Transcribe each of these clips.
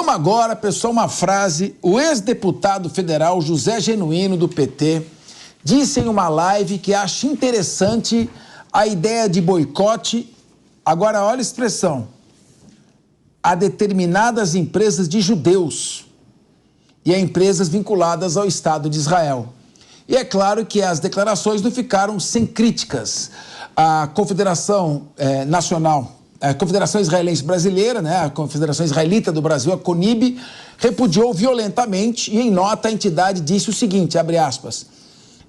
Vamos agora, pessoal, uma frase. O ex-deputado federal José Genuíno, do PT, disse em uma live que acha interessante a ideia de boicote, agora olha a expressão, a determinadas empresas de judeus e a empresas vinculadas ao Estado de Israel. E é claro que as declarações não ficaram sem críticas. A Confederação a Confederação Israelense Brasileira, né, a Confederação Israelita do Brasil, a CONIB, repudiou violentamente e em nota a entidade disse o seguinte, abre aspas,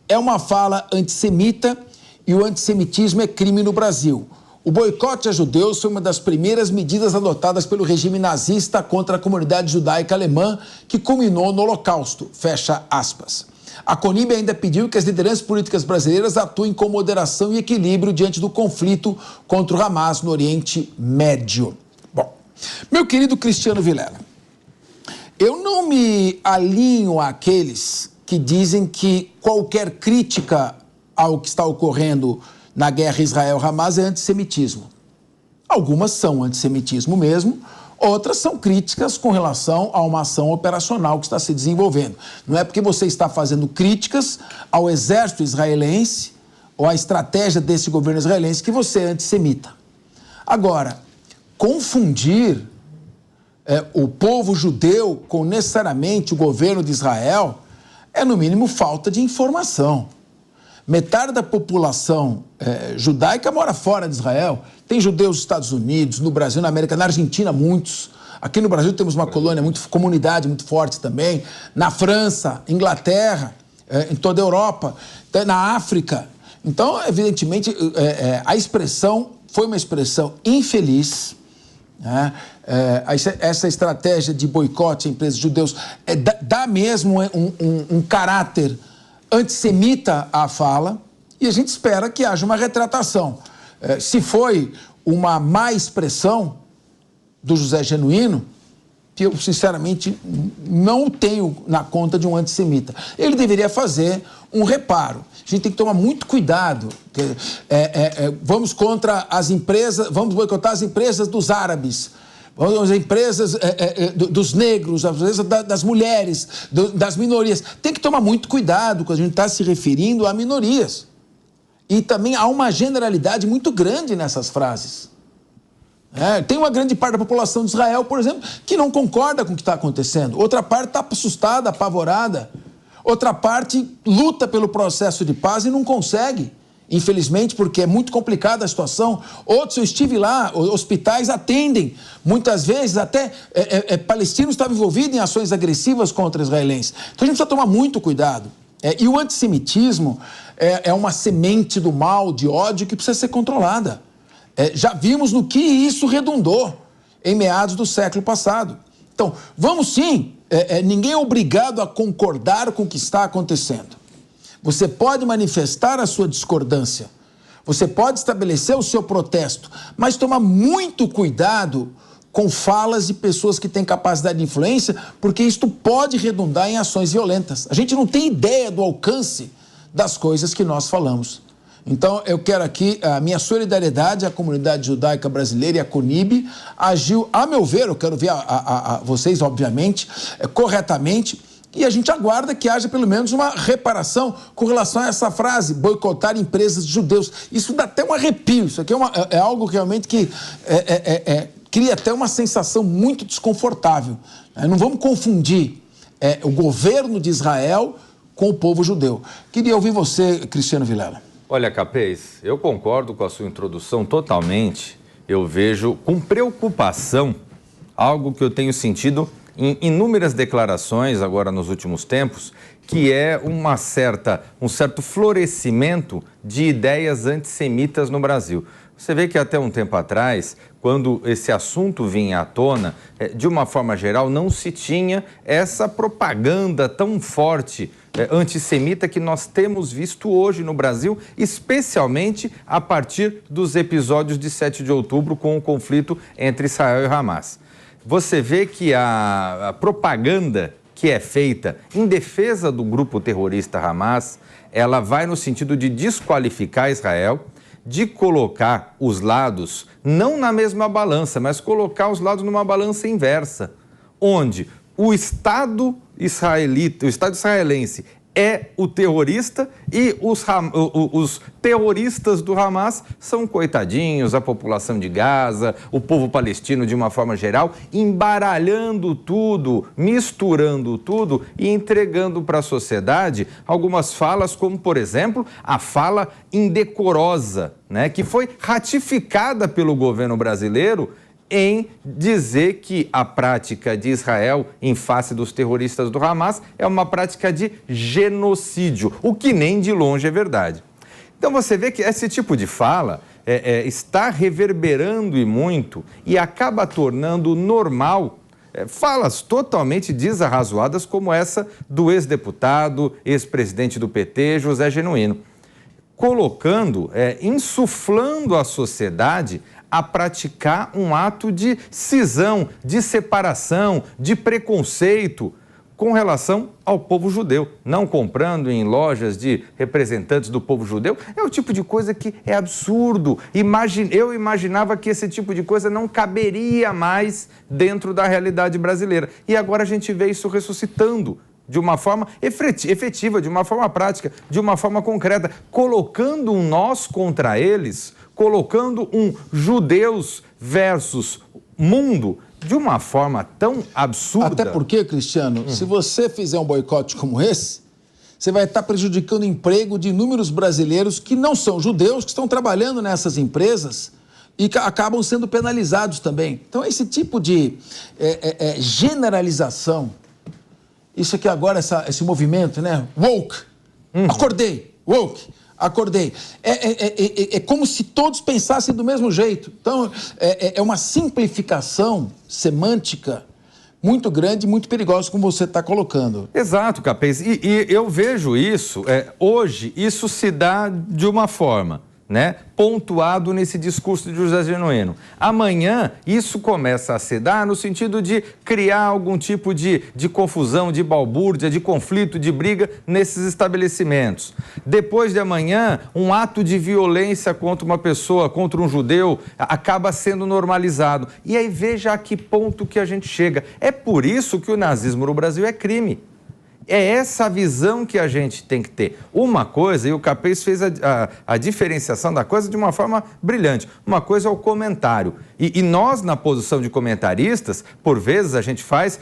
é uma fala antissemita e o antissemitismo é crime no Brasil. O boicote a judeus foi uma das primeiras medidas adotadas pelo regime nazista contra a comunidade judaica alemã que culminou no Holocausto, fecha aspas. A CONIB ainda pediu que as lideranças políticas brasileiras atuem com moderação e equilíbrio diante do conflito contra o Hamas no Oriente Médio. Bom, meu querido Cristiano Vilela, eu não me alinho àqueles que dizem que qualquer crítica ao que está ocorrendo na guerra Israel-Hamas é antissemitismo. Algumas são antissemitismo mesmo, outras são críticas com relação a uma ação operacional que está se desenvolvendo. Não é porque você está fazendo críticas ao exército israelense ou à estratégia desse governo israelense que você é antissemita. Agora, confundir o povo judeu com necessariamente o governo de Israel é, no mínimo, falta de informação. Metade da população judaica mora fora de Israel. Tem judeus nos Estados Unidos, no Brasil, na América, na Argentina, muitos. Aqui no Brasil temos uma comunidade muito forte também. Na França, Inglaterra, em toda a Europa, na África. Então, evidentemente, a expressão foi uma expressão infeliz. Né? Essa estratégia de boicote a empresas judeus dá mesmo um caráter antissemita à fala e a gente espera que haja uma retratação. Se foi uma má expressão do José Genuíno, que eu sinceramente não tenho na conta de um antissemita, ele deveria fazer um reparo. A gente tem que tomar muito cuidado. Vamos contra as empresas, vamos boicotar as empresas dos árabes, as empresas dos negros, as empresas das mulheres, das minorias. Tem que tomar muito cuidado quando a gente está se referindo a minorias. E também há uma generalidade muito grande nessas frases. Tem uma grande parte da população de Israel, por exemplo, que não concorda com o que está acontecendo. Outra parte está assustada, apavorada. Outra parte luta pelo processo de paz e não consegue. Infelizmente, porque é muito complicada a situação. Outros, eu estive lá, hospitais atendem. Muitas vezes, até palestinos estavam envolvidos em ações agressivas contra israelenses. Então, a gente precisa tomar muito cuidado. E o antissemitismo é uma semente do mal, de ódio, que precisa ser controlada. Já vimos no que isso redundou em meados do século passado. Então, vamos sim, ninguém é obrigado a concordar com o que está acontecendo. Você pode manifestar a sua discordância, você pode estabelecer o seu protesto, mas tomar muito cuidado com falas de pessoas que têm capacidade de influência, porque isto pode redundar em ações violentas. A gente não tem ideia do alcance das coisas que nós falamos. Então, eu quero aqui a minha solidariedade à comunidade judaica brasileira e à CONIB. Agiu, a meu ver, eu quero ver vocês, obviamente, corretamente, e a gente aguarda que haja pelo menos uma reparação com relação a essa frase, boicotar empresas de judeus. Isso dá até um arrepio, isso aqui é algo realmente que cria até uma sensação muito desconfortável. Não vamos confundir o governo de Israel com o povo judeu. Queria ouvir você, Cristiano Vilela. Olha, Capês, eu concordo com a sua introdução totalmente. Eu vejo com preocupação algo que eu tenho sentido em inúmeras declarações agora nos últimos tempos, que é um certo florescimento de ideias antissemitas no Brasil. Você vê que até um tempo atrás, quando esse assunto vinha à tona, de uma forma geral, não se tinha essa propaganda tão forte antissemita que nós temos visto hoje no Brasil, especialmente a partir dos episódios de 7 de outubro com o conflito entre Israel e Hamas. Você vê que a propaganda que é feita em defesa do grupo terrorista Hamas, ela vai no sentido de desqualificar Israel, de colocar os lados, não na mesma balança, mas colocar os lados numa balança inversa. onde o Estado israelita, o Estado israelense é o terrorista e os terroristas do Hamas são coitadinhos, a população de Gaza, o povo palestino de uma forma geral, embaralhando tudo, misturando tudo e entregando para a sociedade algumas falas como, por exemplo, a fala indecorosa, né, que foi ratificada pelo governo brasileiro em dizer que a prática de Israel em face dos terroristas do Hamas é uma prática de genocídio, o que nem de longe é verdade. Então você vê que esse tipo de fala está reverberando e muito e acaba tornando normal falas totalmente desarrazoadas como essa do ex-deputado, ex-presidente do PT, José Genuíno, colocando, insuflando a sociedade a praticar um ato de cisão, de separação, de preconceito com relação ao povo judeu. Não comprando em lojas de representantes do povo judeu é o tipo de coisa que é absurdo. Eu imaginava que esse tipo de coisa não caberia mais dentro da realidade brasileira. E agora a gente vê isso ressuscitando de uma forma efetiva, de uma forma prática, de uma forma concreta, colocando um nós contra eles, colocando um judeus versus mundo de uma forma tão absurda. Até porque, Cristiano, se você fizer um boicote como esse, você vai estar prejudicando o emprego de inúmeros brasileiros que não são judeus, que estão trabalhando nessas empresas e que acabam sendo penalizados também. Então, esse tipo de generalização, isso aqui agora, esse movimento, né? Woke, acordei, woke. Acordei. É como se todos pensassem do mesmo jeito. Então, é uma simplificação semântica muito grande e muito perigosa, como você está colocando. Exato, Capês. E eu vejo isso, hoje, isso se dá de uma forma, né, pontuado nesse discurso de José Genuíno. Amanhã, isso começa a se dar no sentido de criar algum tipo de confusão, de balbúrdia, de conflito, de briga nesses estabelecimentos. Depois de amanhã, um ato de violência contra uma pessoa, contra um judeu, acaba sendo normalizado. E aí veja a que ponto que a gente chega. É por isso que o nazismo no Brasil é crime. É essa visão que a gente tem que ter. Uma coisa, e o Capês fez a diferenciação da coisa de uma forma brilhante. Uma coisa é o comentário. E nós, na posição de comentaristas, por vezes a gente faz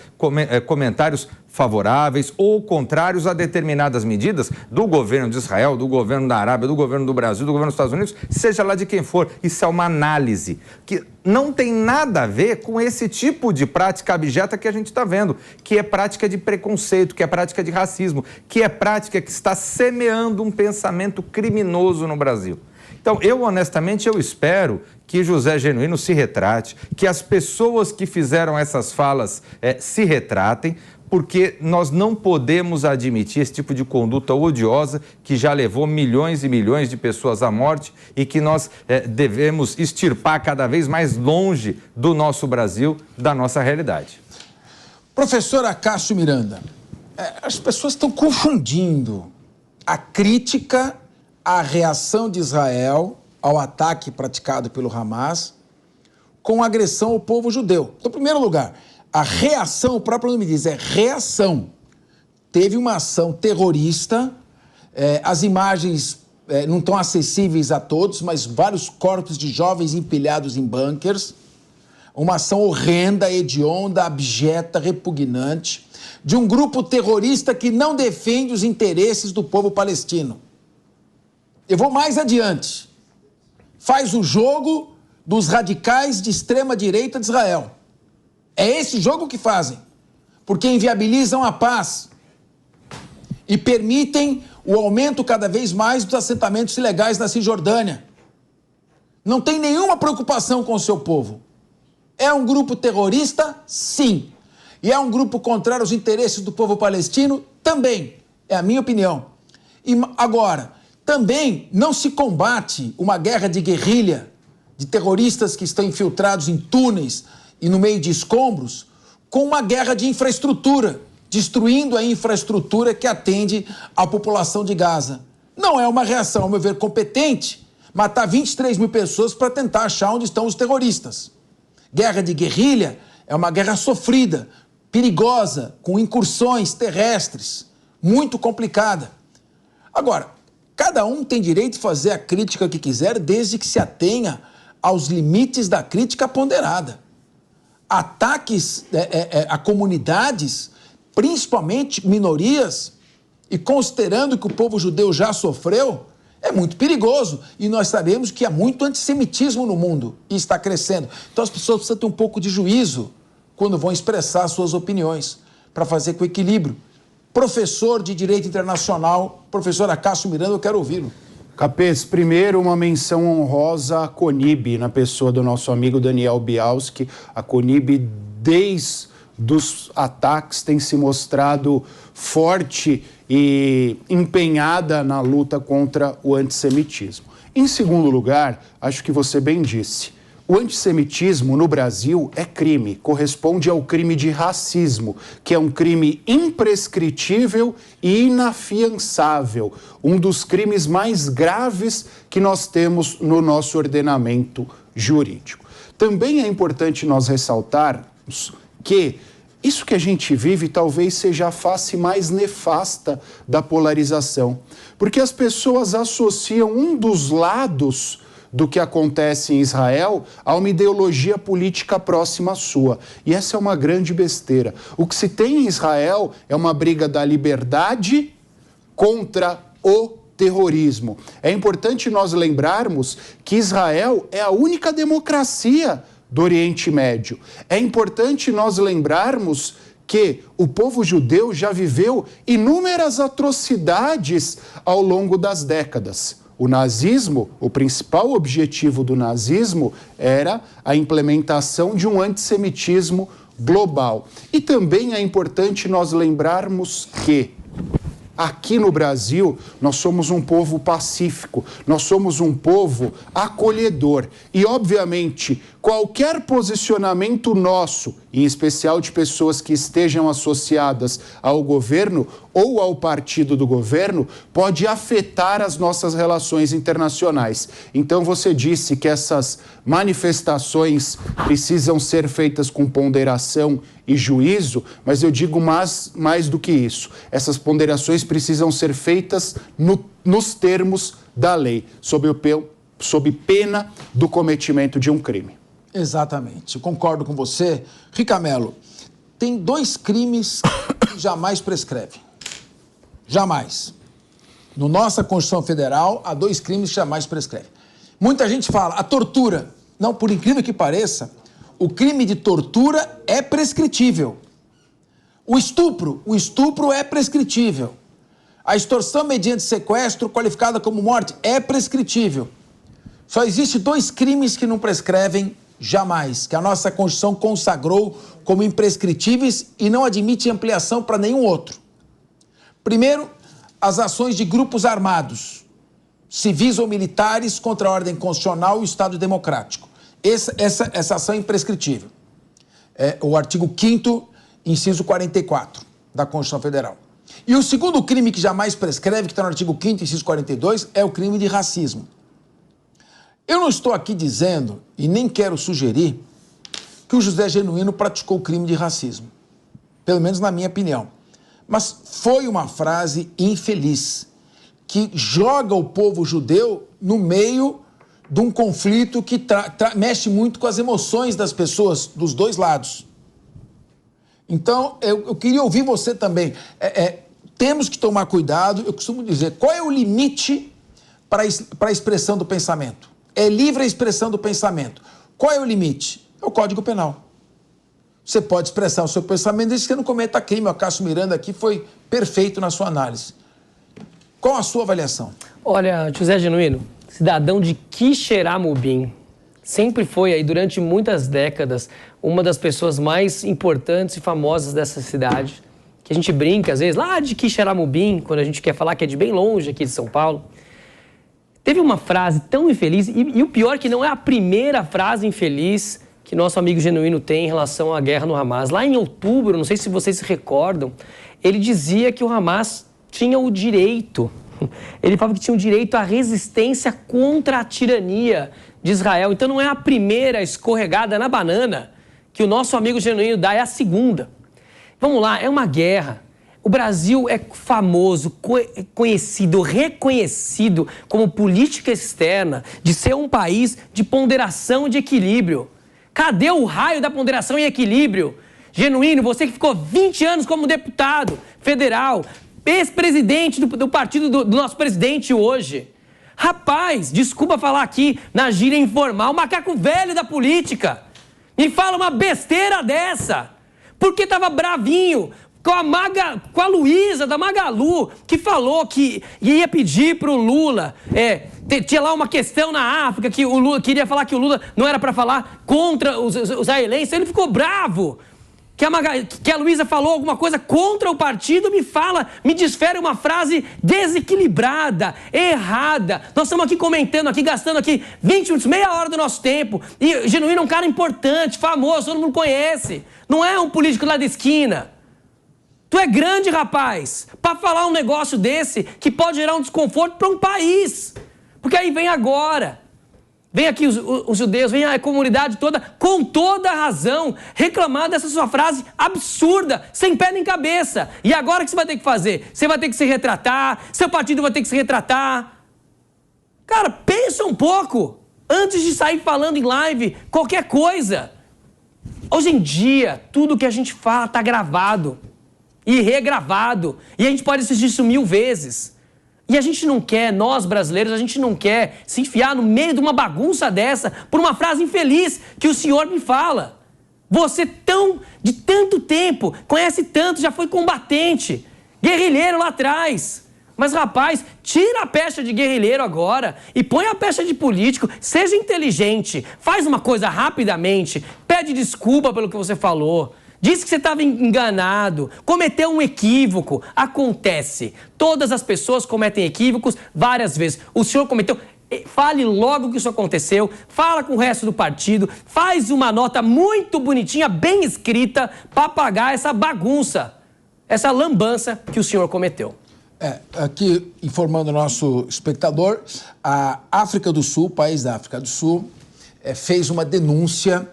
comentários favoráveis ou contrários a determinadas medidas do governo de Israel, do governo da Arábia, do governo do Brasil, do governo dos Estados Unidos, seja lá de quem for. Isso é uma análise que não tem nada a ver com esse tipo de prática abjeta que a gente está vendo, que é prática de preconceito, que é prática de racismo, que é prática que está semeando um pensamento criminoso no Brasil. Então, honestamente, eu espero que José Genuíno se retrate, que as pessoas que fizeram essas falas se retratem, porque nós não podemos admitir esse tipo de conduta odiosa que já levou milhões e milhões de pessoas à morte e que nós devemos extirpar cada vez mais longe do nosso Brasil, da nossa realidade. Professor Acácio Miranda, as pessoas estão confundindo a crítica à reação de Israel ao ataque praticado pelo Hamas com a agressão ao povo judeu. Então, em primeiro lugar, a reação, o próprio nome diz, é reação. Teve uma ação terrorista, as imagens não estão acessíveis a todos, mas vários corpos de jovens empilhados em bunkers, uma ação horrenda, hedionda, abjeta, repugnante, de um grupo terrorista que não defende os interesses do povo palestino. Eu vou mais adiante. Faz o jogo dos radicais de extrema-direita de Israel. É esse jogo que fazem, porque inviabilizam a paz e permitem o aumento cada vez mais dos assentamentos ilegais na Cisjordânia. Não tem nenhuma preocupação com o seu povo. É um grupo terrorista? Sim. E é um grupo contrário aos interesses do povo palestino? Também. É a minha opinião. E agora, também não se combate uma guerra de guerrilha, de terroristas que estão infiltrados em túneis e no meio de escombros, com uma guerra de infraestrutura, destruindo a infraestrutura que atende à população de Gaza. Não é uma reação, ao meu ver, competente matar 23 mil pessoas para tentar achar onde estão os terroristas. Guerra de guerrilha é uma guerra sofrida, perigosa, com incursões terrestres, muito complicada. Agora, cada um tem direito de fazer a crítica que quiser, desde que se atenha aos limites da crítica ponderada. Ataques a comunidades, principalmente minorias, e considerando que o povo judeu já sofreu, é muito perigoso. E nós sabemos que há muito antissemitismo no mundo e está crescendo. Então as pessoas precisam ter um pouco de juízo quando vão expressar suas opiniões, para fazer com equilíbrio. Professor de Direito Internacional, professor Acácio Miranda, eu quero ouvi-lo. Capês, primeiro uma menção honrosa à CONIB, na pessoa do nosso amigo Daniel Bialski. A CONIB, desde os ataques, tem se mostrado forte e empenhada na luta contra o antissemitismo. Em segundo lugar, acho que você bem disse, o antissemitismo no Brasil é crime, corresponde ao crime de racismo, que é um crime imprescritível e inafiançável, um dos crimes mais graves que nós temos no nosso ordenamento jurídico. Também é importante nós ressaltarmos que isso que a gente vive talvez seja a face mais nefasta da polarização, porque as pessoas associam um dos lados do que acontece em Israel a uma ideologia política próxima à sua. E essa é uma grande besteira. O que se tem em Israel é uma briga da liberdade contra o terrorismo. É importante nós lembrarmos que Israel é a única democracia do Oriente Médio. É importante nós lembrarmos que o povo judeu já viveu inúmeras atrocidades ao longo das décadas. O nazismo, o principal objetivo do nazismo era a implementação de um antissemitismo global. E também é importante nós lembrarmos que aqui no Brasil nós somos um povo pacífico, nós somos um povo acolhedor. E, obviamente, qualquer posicionamento nosso, em especial de pessoas que estejam associadas ao governo ou ao partido do governo, pode afetar as nossas relações internacionais. Então, você disse que essas manifestações precisam ser feitas com ponderação e juízo, mas eu digo mais do que isso. Essas ponderações precisam ser feitas nos termos da lei, sob pena do cometimento de um crime. Exatamente, eu concordo com você. Ricamelo, tem 2 crimes que jamais prescrevem. Jamais. Na nossa Constituição Federal, há 2 crimes que jamais prescrevem. Muita gente fala, a tortura. Não, por incrível que pareça, o crime de tortura é prescritível. O estupro é prescritível. A extorsão mediante sequestro, qualificada como morte, é prescritível. Só existe 2 crimes que não prescrevem jamais, que a nossa Constituição consagrou como imprescritíveis e não admite ampliação para nenhum outro. Primeiro, as ações de grupos armados, civis ou militares, contra a ordem constitucional e o Estado democrático. Essa ação é imprescritível. É o artigo 5º, inciso 44 da Constituição Federal. E o segundo crime que jamais prescreve, que está no artigo 5º, inciso 42, é o crime de racismo. Eu não estou aqui dizendo, e nem quero sugerir, que o José Genuíno praticou o crime de racismo. Pelo menos na minha opinião. Mas foi uma frase infeliz, que joga o povo judeu no meio de um conflito que mexe muito com as emoções das pessoas, dos 2 lados. Então, eu queria ouvir você também. Temos que tomar cuidado, eu costumo dizer, qual é o limite para a expressão do pensamento? É livre a expressão do pensamento. Qual é o limite? É o Código Penal. Você pode expressar o seu pensamento desde que você não cometa crime. O Acácio Miranda aqui foi perfeito na sua análise. Qual a sua avaliação? Olha, José Genuíno, cidadão de Quixeramobim, sempre foi aí durante muitas décadas uma das pessoas mais importantes e famosas dessa cidade, que a gente brinca às vezes lá de Quixeramobim, quando a gente quer falar que é de bem longe aqui de São Paulo. Teve uma frase tão infeliz, e o pior que não é a primeira frase infeliz que nosso amigo Genuíno tem em relação à guerra no Hamas. Lá em outubro, não sei se vocês se recordam, ele dizia que o Hamas tinha o direito, ele falava que tinha o direito à resistência contra a tirania de Israel. Então não é a primeira escorregada na banana que o nosso amigo Genuíno dá, é a segunda. Vamos lá, é uma guerra. O Brasil é famoso, conhecido, reconhecido como política externa, de ser um país de ponderação e de equilíbrio. Cadê o raio da ponderação e equilíbrio? Genuíno, você que ficou 20 anos como deputado federal, ex-presidente do partido do nosso presidente hoje. Rapaz, desculpa falar aqui na gíria informal, macaco velho da política. Me fala uma besteira dessa. Porque tava bravinho com a Luísa da Magalu, que falou que ia pedir pro Lula, tinha lá uma questão na África, que o Lula queria falar que o Lula não era para falar contra os israelenses, ele ficou bravo. Que a Luísa falou alguma coisa contra o partido, me desfere uma frase desequilibrada, errada. Nós estamos aqui comentando, gastando 20 minutos, meia hora do nosso tempo. E Genuíno é um cara importante, famoso, todo mundo conhece. Não é um político lá da esquina. Tu é grande, rapaz, para falar um negócio desse que pode gerar um desconforto para um país. Porque aí vem agora. Vem aqui os judeus, vem a comunidade toda, com toda a razão, reclamar dessa sua frase absurda, sem pé nem cabeça. E agora o que você vai ter que fazer? Você vai ter que se retratar, seu partido vai ter que se retratar. Cara, pensa um pouco antes de sair falando em live qualquer coisa. Hoje em dia, tudo que a gente fala está gravado e regravado. E a gente pode assistir isso 1000 vezes. E a gente não quer, nós brasileiros, a gente não quer se enfiar no meio de uma bagunça dessa por uma frase infeliz que o senhor me fala. Você de tanto tempo, conhece tanto, já foi combatente, guerrilheiro lá atrás. Mas, rapaz, tira a pecha de guerrilheiro agora e põe a pecha de político, seja inteligente, faz uma coisa rapidamente, pede desculpa pelo que você falou. Disse que você estava enganado, cometeu um equívoco. Acontece. Todas as pessoas cometem equívocos várias vezes. O senhor cometeu. Fale logo que isso aconteceu, fala com o resto do partido, faz uma nota muito bonitinha, bem escrita, para apagar essa bagunça, essa lambança que o senhor cometeu. Aqui, informando o nosso espectador, a África do Sul, país da África do Sul, fez uma denúncia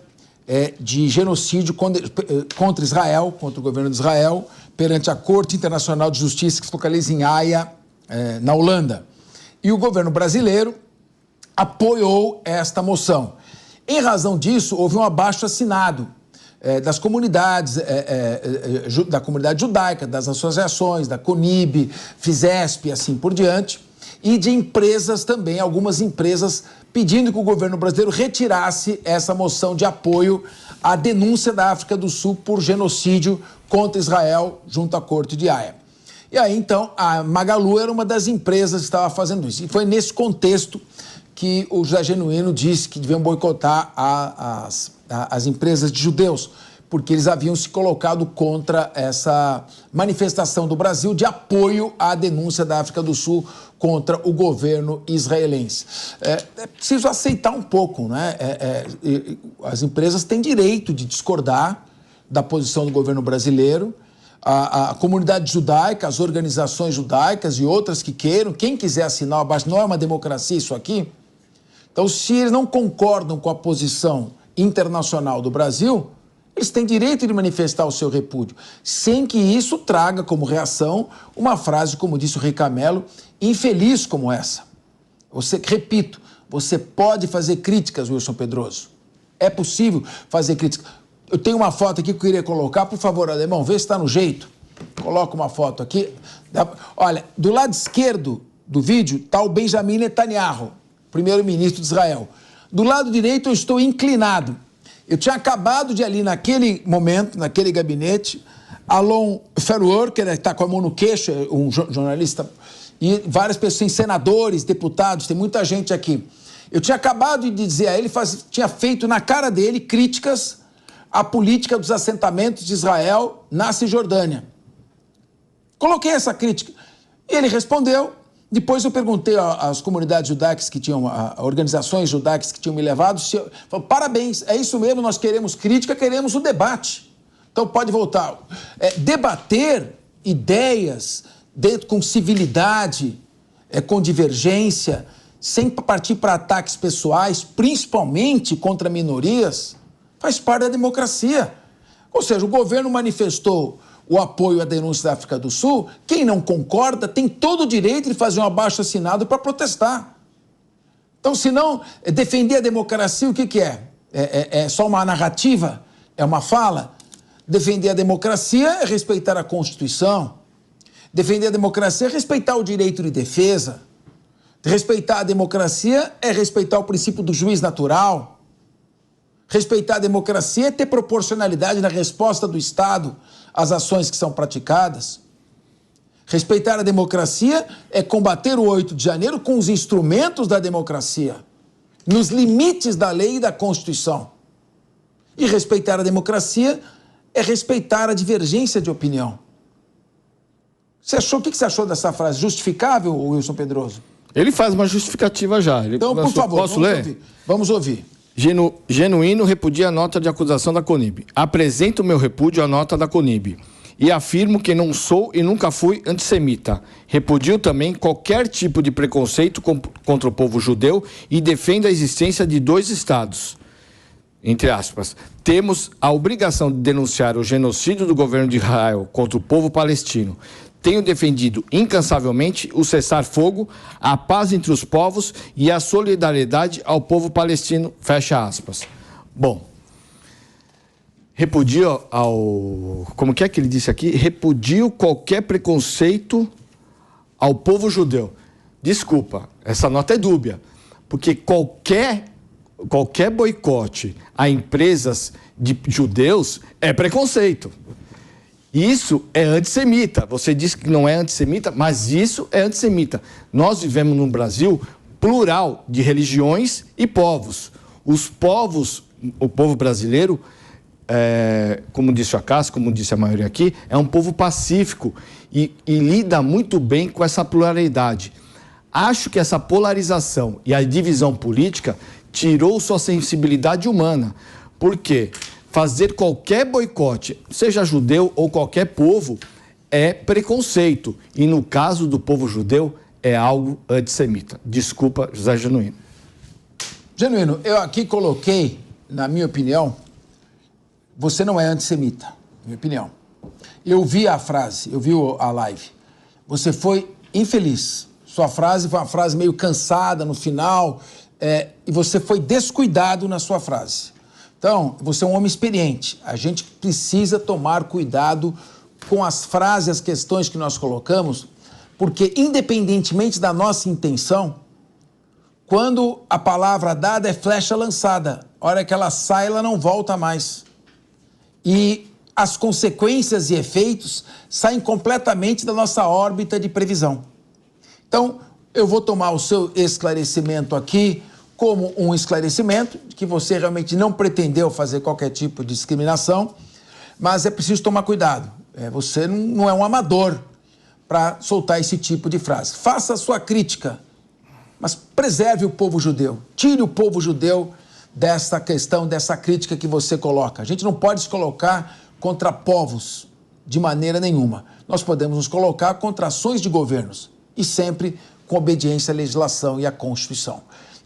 de genocídio contra Israel, contra o governo de Israel, perante a Corte Internacional de Justiça, que se localiza em Haia, na Holanda. E o governo brasileiro apoiou esta moção. Em razão disso, houve um abaixo-assinado das comunidades, da comunidade judaica, das associações, da CONIB, FISESP e assim por diante, e de empresas também, algumas empresas pedindo que o governo brasileiro retirasse essa moção de apoio à denúncia da África do Sul por genocídio contra Israel junto à Corte de Haia. E aí, então, a Magalu era uma das empresas que estava fazendo isso. E foi nesse contexto que o José Genuíno disse que deviam boicotar as empresas de judeus, porque eles haviam se colocado contra essa manifestação do Brasil de apoio à denúncia da África do Sul contra o governo israelense. É preciso aceitar um pouco, né? As empresas têm direito de discordar da posição do governo brasileiro. A comunidade judaica, as organizações judaicas e outras que queiram, quem quiser assinar abaixo, não é uma democracia isso aqui? Então, se eles não concordam com a posição internacional do Brasil, eles têm direito de manifestar o seu repúdio, sem que isso traga como reação uma frase, como disse o Rei Camelo, infeliz como essa. Repito, você pode fazer críticas, Wilson Pedroso. É possível fazer críticas. Eu tenho uma foto aqui que eu queria colocar, por favor, Alemão, vê se está no jeito. Coloca uma foto aqui. Olha, do lado esquerdo do vídeo está o Benjamin Netanyahu, primeiro-ministro de Israel. Do lado direito eu estou inclinado. Eu tinha acabado de ali naquele momento, naquele gabinete, Alon Ferruor, que está com a mão no queixo, um jornalista, e várias pessoas, senadores, deputados, tem muita gente aqui. Eu tinha acabado de dizer a ele, tinha feito na cara dele críticas à política dos assentamentos de Israel na Cisjordânia. Coloquei essa crítica. E ele respondeu. Depois eu perguntei às comunidades judaicas que tinham, a organizações judaicas que tinham me levado, falei, parabéns, é isso mesmo, nós queremos crítica, queremos o debate. Então pode voltar. Debater ideias com civilidade, com divergência, sem partir para ataques pessoais, principalmente contra minorias, faz parte da democracia. Ou seja, o governo manifestou o apoio à denúncia da África do Sul, quem não concorda tem todo o direito de fazer um abaixo-assinado para protestar. Então, se não defender a democracia, o que é? É só uma narrativa? É uma fala? Defender a democracia é respeitar a Constituição. Defender a democracia é respeitar o direito de defesa. Respeitar a democracia é respeitar o princípio do juiz natural. Respeitar a democracia é ter proporcionalidade na resposta do Estado às ações que são praticadas. Respeitar a democracia é combater o 8 de janeiro com os instrumentos da democracia, nos limites da lei e da Constituição. E respeitar a democracia é respeitar a divergência de opinião. O que você achou dessa frase? Justificável, Wilson Pedroso? Ele faz uma justificativa já. Então, por favor, posso ler? Vamos ouvir. Genuíno repudia a nota de acusação da CONIB. Apresento o meu repúdio à nota da CONIB. E afirmo que não sou e nunca fui antissemita. Repudio também qualquer tipo de preconceito contra o povo judeu e defendo a existência de 2 estados. Entre aspas. Temos a obrigação de denunciar o genocídio do governo de Israel contra o povo palestino. Tenho defendido incansavelmente o cessar-fogo, a paz entre os povos e a solidariedade ao povo palestino, fecha aspas. Bom, repudio como que ele disse aqui? Repudio qualquer preconceito ao povo judeu. Desculpa, essa nota é dúbia, porque qualquer boicote a empresas de judeus é preconceito. Isso é antissemita. Você disse que não é antissemita, mas isso é antissemita. Nós vivemos num Brasil plural de religiões e povos. O povo brasileiro, como disse o Acácio, como disse a maioria aqui, é um povo pacífico e lida muito bem com essa pluralidade. Acho que essa polarização e a divisão política tirou sua sensibilidade humana. Por quê? Fazer qualquer boicote, seja judeu ou qualquer povo, é preconceito. E no caso do povo judeu, é algo antissemita. Desculpa, José Genuíno. Genuíno, eu aqui coloquei, na minha opinião, você não é antissemita, na minha opinião. Eu vi a frase, eu vi a live. Você foi infeliz. Sua frase foi uma frase meio cansada no final, e você foi descuidado na sua frase. Então, você é um homem experiente. A gente precisa tomar cuidado com as frases, as questões que nós colocamos, porque independentemente da nossa intenção, quando a palavra dada é flecha lançada, a hora que ela sai, ela não volta mais. E as consequências e efeitos saem completamente da nossa órbita de previsão. Então, eu vou tomar o seu esclarecimento aqui como um esclarecimento de que você realmente não pretendeu fazer qualquer tipo de discriminação, mas é preciso tomar cuidado. Você não é um amador para soltar esse tipo de frase. Faça a sua crítica, mas preserve o povo judeu. Tire o povo judeu dessa questão, dessa crítica que você coloca. A gente não pode se colocar contra povos de maneira nenhuma. Nós podemos nos colocar contra ações de governos e sempre com obediência à legislação e à Constituição.